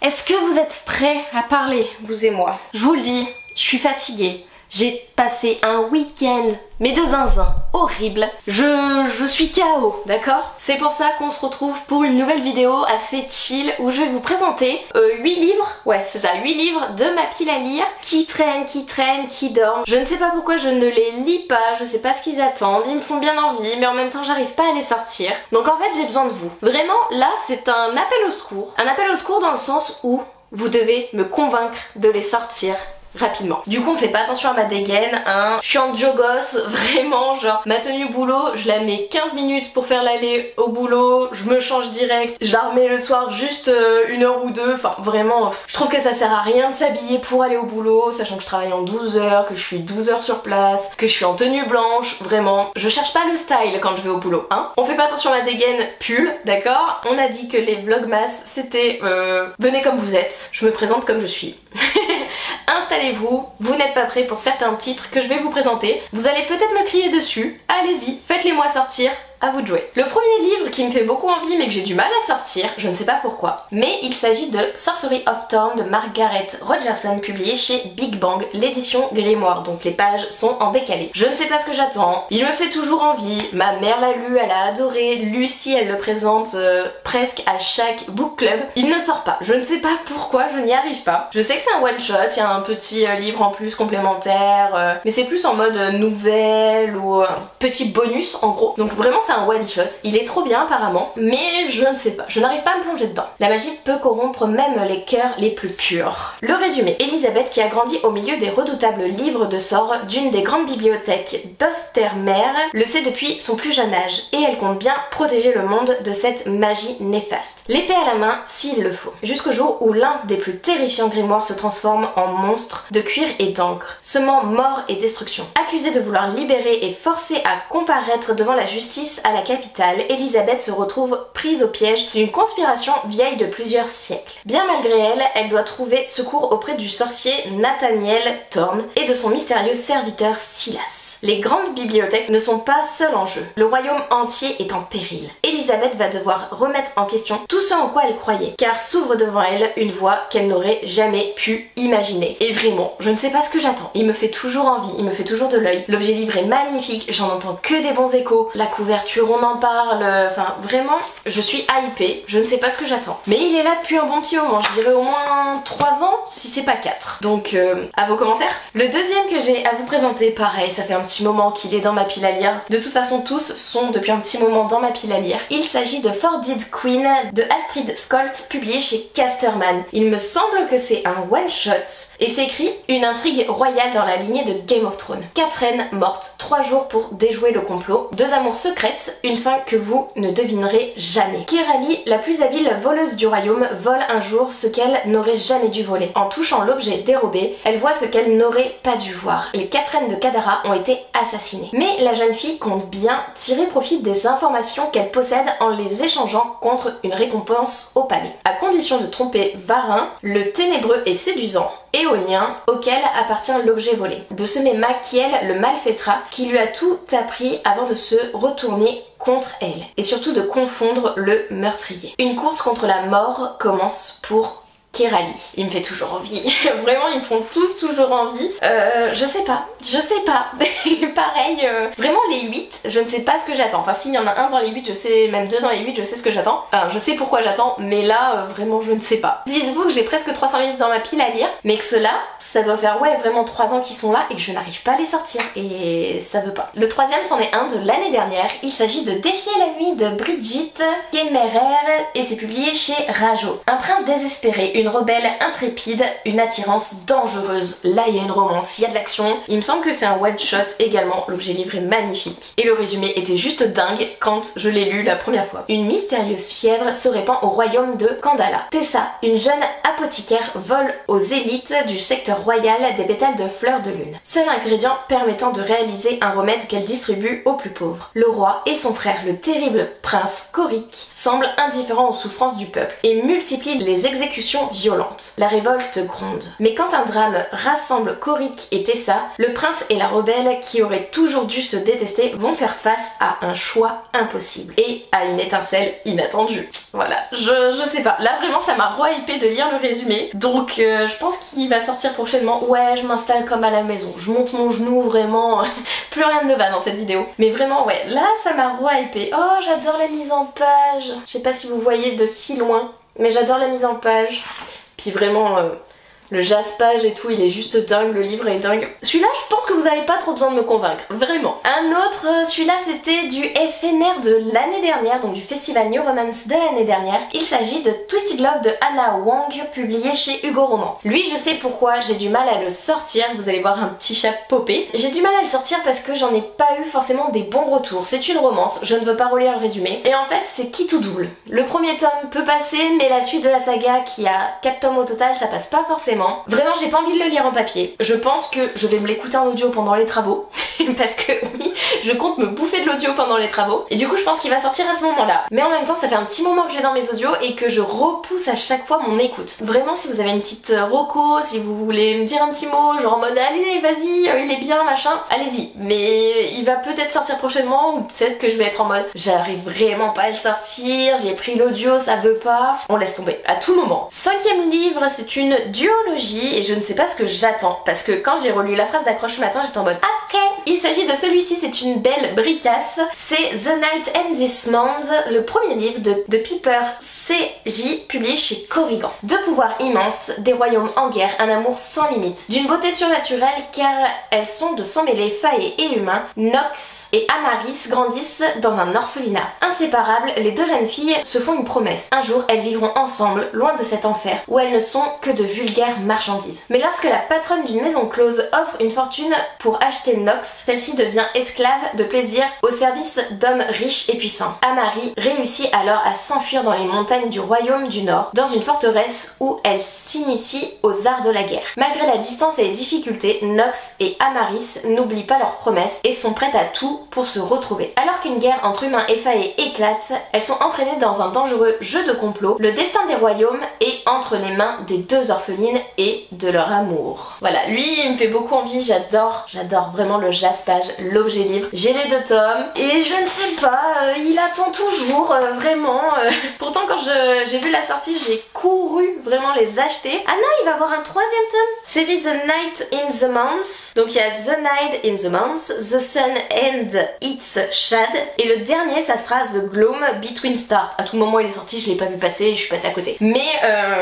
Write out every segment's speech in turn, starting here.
Est-ce que vous êtes prêts à parler, vous et moi? Je vous le dis, je suis fatiguée. J'ai passé un week-end, mais de zinzin, horrible. Je suis KO, d'accord? C'est pour ça qu'on se retrouve pour une nouvelle vidéo assez chill où je vais vous présenter 8 livres, ouais c'est ça, 8 livres de ma pile à lire qui traînent, qui dorment. Je ne sais pas pourquoi je ne les lis pas, je sais pas ce qu'ils attendent, ils me font bien envie, mais en même temps j'arrive pas à les sortir. Donc en fait j'ai besoin de vous. Vraiment, là c'est un appel au secours. Un appel au secours dans le sens où vous devez me convaincre de les sortir rapidement. Du coup on fait pas attention à ma dégaine, hein. Je suis en jogos, vraiment, genre ma tenue boulot, je la mets 15 minutes pour faire l'aller au boulot, je me change direct, je la remets le soir juste 1 heure ou 2, enfin vraiment, je trouve que ça sert à rien de s'habiller pour aller au boulot, sachant que je travaille en 12 heures, que je suis 12 heures sur place, que je suis en tenue blanche, vraiment, je cherche pas le style quand je vais au boulot, hein. On fait pas attention à ma dégaine pull, d'accord? On a dit que les vlogmas c'était venez comme vous êtes, je me présente comme je suis. Installez-vous, vous n'êtes pas prêts pour certains titres que je vais vous présenter. Vous allez peut-être me crier dessus, allez-y, faites-les-moi sortir. À vous de jouer. Le premier livre qui me fait beaucoup envie mais que j'ai du mal à sortir, je ne sais pas pourquoi, mais il s'agit de Sorcery of Thorn de Margaret Rogerson, publié chez Big Bang, l'édition Grimoire, donc les pages sont en décalé. Je ne sais pas ce que j'attends, il me fait toujours envie, ma mère l'a lu, elle a adoré, Lucie elle le présente presque à chaque book club, il ne sort pas, je ne sais pas pourquoi, je n'y arrive pas. Je sais que c'est un one shot, il y a un petit livre en plus complémentaire, mais c'est plus en mode nouvelle ou petit bonus en gros, donc vraiment c'est un one shot, il est trop bien apparemment, mais je ne sais pas, je n'arrive pas à me plonger dedans. La magie peut corrompre même les cœurs les plus purs. Le résumé, Elisabeth qui a grandi au milieu des redoutables livres de sorts d'une des grandes bibliothèques d'Ostermer le sait depuis son plus jeune âge et elle compte bien protéger le monde de cette magie néfaste. L'épée à la main s'il le faut. Jusqu'au jour où l'un des plus terrifiants grimoires se transforme en monstre de cuir et d'encre, semant mort et destruction. Accusée de vouloir libérer et forcée à comparaître devant la justice à la capitale, Elisabeth se retrouve prise au piège d'une conspiration vieille de plusieurs siècles. Bien malgré elle, elle doit trouver secours auprès du sorcier Nathaniel Thorn et de son mystérieux serviteur Silas. Les grandes bibliothèques ne sont pas seules en jeu. Le royaume entier est en péril. Elisabeth va devoir remettre en question tout ce en quoi elle croyait, car s'ouvre devant elle une voie qu'elle n'aurait jamais pu imaginer. Et vraiment, je ne sais pas ce que j'attends. Il me fait toujours envie, il me fait toujours de l'œil. L'objet livre est magnifique, j'en entends que des bons échos. La couverture, on en parle, enfin vraiment, je suis hypée, je ne sais pas ce que j'attends. Mais il est là depuis un bon petit moment, je dirais au moins 3 ans, si c'est pas 4. Donc, à vos commentaires. Le deuxième que j'ai à vous présenter, pareil, ça fait un petit moment qu'il est dans ma pile à lire. De toute façon, tous sont depuis un petit moment dans ma pile à lire. Il s'agit de Forbidden Queen de Astrid Skolt, publié chez Casterman. Il me semble que c'est un one shot et c'est écrit une intrigue royale dans la lignée de Game of Thrones. 4 reines mortes, 3 jours pour déjouer le complot, 2 amours secrètes, une fin que vous ne devinerez jamais. Kirali, la plus habile voleuse du royaume, vole un jour ce qu'elle n'aurait jamais dû voler. En touchant l'objet dérobé, elle voit ce qu'elle n'aurait pas dû voir. Les 4 reines de Kadara ont été assassinée. Mais la jeune fille compte bien tirer profit des informations qu'elle possède en les échangeant contre une récompense au palais. À condition de tromper Varin, le ténébreux et séduisant éolien auquel appartient l'objet volé. De ce même Machiel, le malfaiteur, qui lui a tout appris avant de se retourner contre elle. Et surtout de confondre le meurtrier. Une course contre la mort commence pour Kirali. Il me fait toujours envie. Vraiment, ils me font tous toujours envie. Je sais pas. Pareil, vraiment les 8, je ne sais pas ce que j'attends. Enfin, s'il y en a un dans les 8, je sais, même 2 dans les 8, je sais ce que j'attends. Enfin, je sais pourquoi j'attends, mais là, vraiment, je ne sais pas. Dites-vous que j'ai presque 300 livres dans ma pile à lire, mais que ceux-là, ça doit faire, ouais, vraiment 3 ans qu'ils sont là et que je n'arrive pas à les sortir. Et ça veut pas. Le troisième, c'en est un de l'année dernière. Il s'agit de Défier la nuit de Brigitte Kemmerer et c'est publié chez Rajo. Un prince désespéré, une rebelle intrépide, une attirance dangereuse. Là, il y a une romance, il y a de l'action. Il me semble que c'est un one shot également. L'objet livre est magnifique. Et le résumé était juste dingue quand je l'ai lu la première fois. Une mystérieuse fièvre se répand au royaume de Kandala. Tessa, une jeune apothicaire, vole aux élites du secteur royal des pétales de fleurs de lune. Seul ingrédient permettant de réaliser un remède qu'elle distribue aux plus pauvres. Le roi et son frère, le terrible prince Korik, semblent indifférents aux souffrances du peuple et multiplient les exécutions violente. La révolte gronde. Mais quand un drame rassemble Korik et Tessa, le prince et la rebelle qui auraient toujours dû se détester vont faire face à un choix impossible et à une étincelle inattendue. Voilà, je sais pas. Là vraiment ça m'a re-hypé de lire le résumé. Donc je pense qu'il va sortir prochainement. Ouais, je m'installe comme à la maison. Je monte mon genou vraiment. Plus rien ne va dans cette vidéo. Mais vraiment ouais, là ça m'a re-hypé. Oh, j'adore la mise en page. Je sais pas si vous voyez de si loin, mais j'adore la mise en page. Puis vraiment le jaspage et tout, il est juste dingue, le livre est dingue. Celui-là, je pense que vous avez pas trop besoin de me convaincre, vraiment. Un autre, celui-là c'était du FNR de l'année dernière, donc du festival New Romance de l'année dernière. Il s'agit de Twisted Love de Anna Wang, publié chez Hugo Roman. Lui, je sais pourquoi j'ai du mal à le sortir, vous allez voir un petit chat popé. J'ai du mal à le sortir parce que j'en ai pas eu forcément des bons retours. C'est une romance, je ne veux pas relire le résumé. Et en fait, c'est qui tout double. Le premier tome peut passer, mais la suite de la saga, qui a 4 tomes au total, ça passe pas forcément. Vraiment, j'ai pas envie de le lire en papier. Je pense que je vais me l'écouter en audio pendant les travaux. Parce que oui, je compte me bouffer de l'audio pendant les travaux. Et du coup, je pense qu'il va sortir à ce moment-là. Mais en même temps, ça fait un petit moment que je l'ai dans mes audios et que je repousse à chaque fois mon écoute. Vraiment, si vous avez une petite reco, si vous voulez me dire un petit mot, genre en mode allez, vas-y, il est bien, machin, allez-y. Mais il va peut-être sortir prochainement ou peut-être que je vais être en mode j'arrive vraiment pas à le sortir, j'ai pris l'audio, ça veut pas. On laisse tomber à tout moment. 5e livre, c'est une duologie et je ne sais pas ce que j'attends parce que quand j'ai relu la phrase d'accroche ce matin, j'étais en mode ok. Il s'agit de celui-ci, c'est une belle bricasse. C'est The Night and This Monde, le premier livre de Piper CJ, publié chez Corrigan. Deux pouvoirs immenses, des royaumes en guerre, un amour sans limite, d'une beauté surnaturelle car elles sont de sang mêlé failles et humains. Nox et Amaris grandissent dans un orphelinat. Inséparables, les deux jeunes filles se font une promesse. Un jour, elles vivront ensemble, loin de cet enfer où elles ne sont que de vulgaires marchandises. Mais lorsque la patronne d'une maison close offre une fortune pour acheter Nox, celle-ci devient esclave de plaisir au service d'hommes riches et puissants. Amaris réussit alors à s'enfuir dans les montagnes du royaume du Nord, dans une forteresse où elle s'initie aux arts de la guerre. Malgré la distance et les difficultés, Nox et Amaris n'oublient pas leurs promesses et sont prêtes à tout pour se retrouver. Alors qu'une guerre entre humains effaillés éclate, elles sont entraînées dans un dangereux jeu de complot. Le destin des royaumes est entre les mains des deux orphelines et de leur amour. Voilà, lui il me fait beaucoup envie, j'adore vraiment le jaspage, l'objet livre. J'ai les 2 tomes et je ne sais pas, il attend toujours, vraiment. Pourtant quand j'ai vu la sortie, j'ai couru vraiment les acheter. Ah non, il va avoir un 3e tome. Série The Night in the Month. Donc il y a The Night in the Month, The Sun and Its Shade. Et le dernier, ça sera The Gloom Between Stars. À tout moment il est sorti, je l'ai pas vu passer, je suis passée à côté. Mais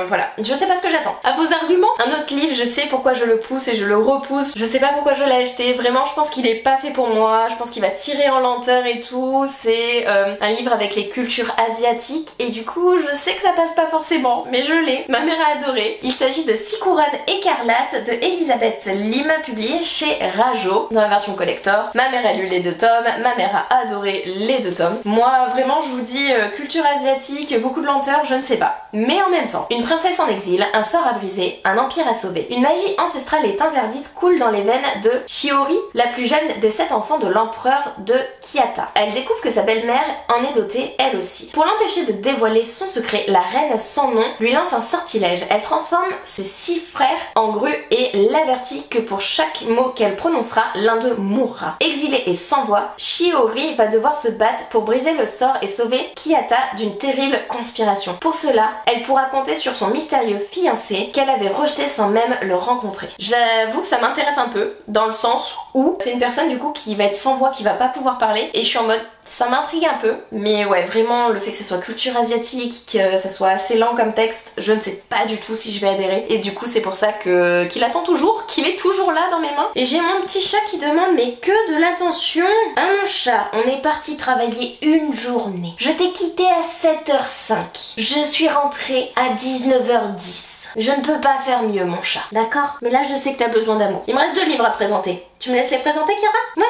voilà, je sais pas ce que j'attends. À vos arguments, un autre livre, je sais pourquoi je le pousse et je le repousse. Je sais pas pourquoi je l'ai acheté. Vraiment, je pense qu'il est pas fait pour moi. Je pense qu'il va tirer en lenteur et tout. C'est un livre avec les cultures asiatiques. Et du coup, je sais que ça passe pas forcément. Mais je l'ai. Ma mère a adoré. Il s'agit de 6 couronnes écarlates de Elisabeth Lim, publié chez Rajo dans la version collector. Ma mère a lu les 2 tomes. Ma mère a adoré les 2 tomes. Moi, vraiment, je vous dis, culture asiatique, beaucoup de lenteur, je ne sais pas. Mais en même temps, une princesse en exil, un sort à briser, un empire à sauver. Une magie ancestrale est interdite, coule dans les veines de Shiori, la plus jeune des 7 enfants de l'empereur de Kiyata. Elle découvre que sa belle-mère en est dotée elle aussi. Pour l'empêcher de dévoiler son secret, la reine sans nom lui lance un sortilège. Elle transforme ses 6 frères en grues et l'avertit que pour chaque mot qu'elle prononcera, l'un d'eux mourra. Exilée et sans voix, Shiori va devoir se battre pour briser le sort et sauver Kiyata d'une terrible conspiration. Pour cela, elle pourra compter sur son mystérieux fiancé qu'elle avait rejeté sans même le rencontrer. J'avoue que ça m'intéresse un peu, dans le sens où c'est une personne du coup qui va être sans voix, qui va pas pouvoir parler, et je suis en mode ça m'intrigue un peu, mais ouais, vraiment le fait que ce soit culture asiatique, que ça soit assez lent comme texte, je ne sais pas du tout si je vais adhérer, et du coup c'est pour ça qu'il attend toujours, qu'il est toujours là dans mes mains. Et j'ai mon petit chat qui demande mais que de l'attention à mon chat. On est parti travailler une journée. Je t'ai quitté à 7h05. Je suis rentrée à 19h10. Je ne peux pas faire mieux mon chat, d'accord? Mais là je sais que t'as besoin d'amour. Il me reste 2 livres à présenter. Tu me laisses les présenter, Kira? Ouais.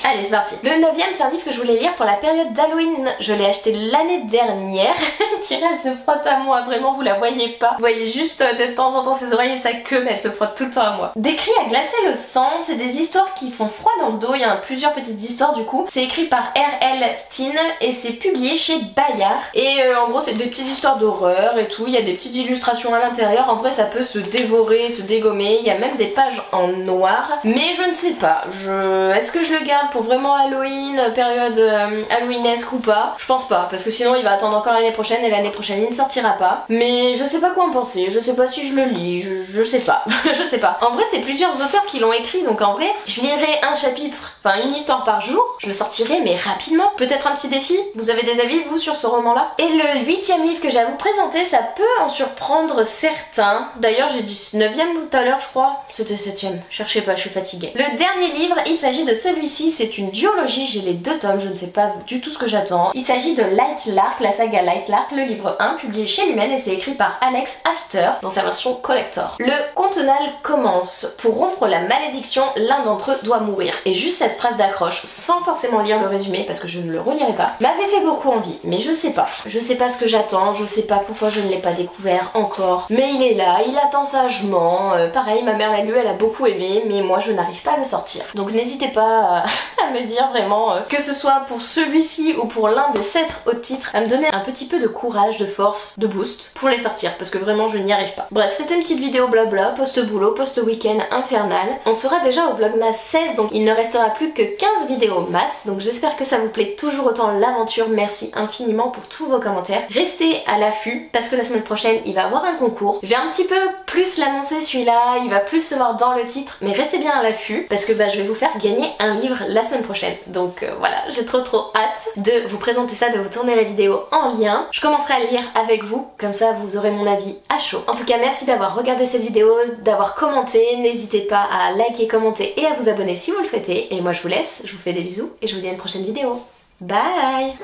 Allez, c'est parti. Le 9e, c'est un livre que je voulais lire pour la période d'Halloween. Je l'ai acheté l'année dernière. Kira, elle se frotte à moi, vraiment, vous la voyez pas. Vous voyez juste de temps en temps ses oreilles et sa queue, mais elle se frotte tout le temps à moi. Décrit à glacer le sang, c'est des histoires qui font froid dans le dos. Il y a plusieurs petites histoires du coup. C'est écrit par R.L. Stine et c'est publié chez Bayard. Et en gros, c'est des petites histoires d'horreur et tout. Il y a des petites illustrations à l'intérieur. En vrai, ça peut se dévorer, se dégommer. Il y a même des pages en noir. Mais je ne sais pas. Est-ce que je le garde pour vraiment Halloween, période Halloweenesque ou pas? Je pense pas, parce que sinon il va attendre encore l'année prochaine et l'année prochaine il ne sortira pas. Mais je sais pas quoi en penser, je sais pas si je le lis, je sais pas, je sais pas. En vrai c'est plusieurs auteurs qui l'ont écrit, donc en vrai je lirai un chapitre, enfin une histoire par jour, je le sortirai mais rapidement. Peut-être un petit défi? Vous avez des avis vous sur ce roman là? Et le 8e livre que j'ai à vous présenter, ça peut en surprendre certains. D'ailleurs j'ai dit 9e tout à l'heure je crois, c'était 7e, cherchez pas, je suis fatiguée. Le dernier livre, il s'agit de celui-ci, c'est une duologie, j'ai les 2 tomes, je ne sais pas du tout ce que j'attends. Il s'agit de Light Lark, la saga Light Lark, le livre 1, publié chez Lumen et c'est écrit par Alex Astor dans sa version collector. Le contenal commence. Pour rompre la malédiction, l'un d'entre eux doit mourir. Et juste cette phrase d'accroche, sans forcément lire le résumé, parce que je ne le relirai pas, m'avait fait beaucoup envie, mais je sais pas. Je sais pas ce que j'attends, je sais pas pourquoi je ne l'ai pas découvert encore. Mais il est là, il attend sagement. Pareil, ma mère l'a lu, elle a beaucoup aimé, mais moi je n'arrive pas à le sortir. Donc n'hésitez pas à me dire vraiment, que ce soit pour celui-ci ou pour l'un des 7 autres titres, à me donner un petit peu de courage, de force, de boost pour les sortir, parce que vraiment je n'y arrive pas. Bref, c'était une petite vidéo blabla, post-boulot, post-week-end infernal. On sera déjà au vlogmas 16, donc il ne restera plus que 15 vidéos masse, donc j'espère que ça vous plaît toujours autant l'aventure. Merci infiniment pour tous vos commentaires. Restez à l'affût, parce que la semaine prochaine il va y avoir un concours. Je vais un petit peu plus l'annoncer celui-là, il va plus se voir dans le titre, mais restez bien à l'affût, parce que je vais vous faire gagner un livre la semaine prochaine. Donc voilà, j'ai trop hâte de vous présenter ça, de vous tourner la vidéo en lien. Je commencerai à le lire avec vous, comme ça vous aurez mon avis à chaud. En tout cas, merci d'avoir regardé cette vidéo, d'avoir commenté. N'hésitez pas à liker, commenter et à vous abonner si vous le souhaitez. Et moi je vous laisse, je vous fais des bisous et je vous dis à une prochaine vidéo. Bye!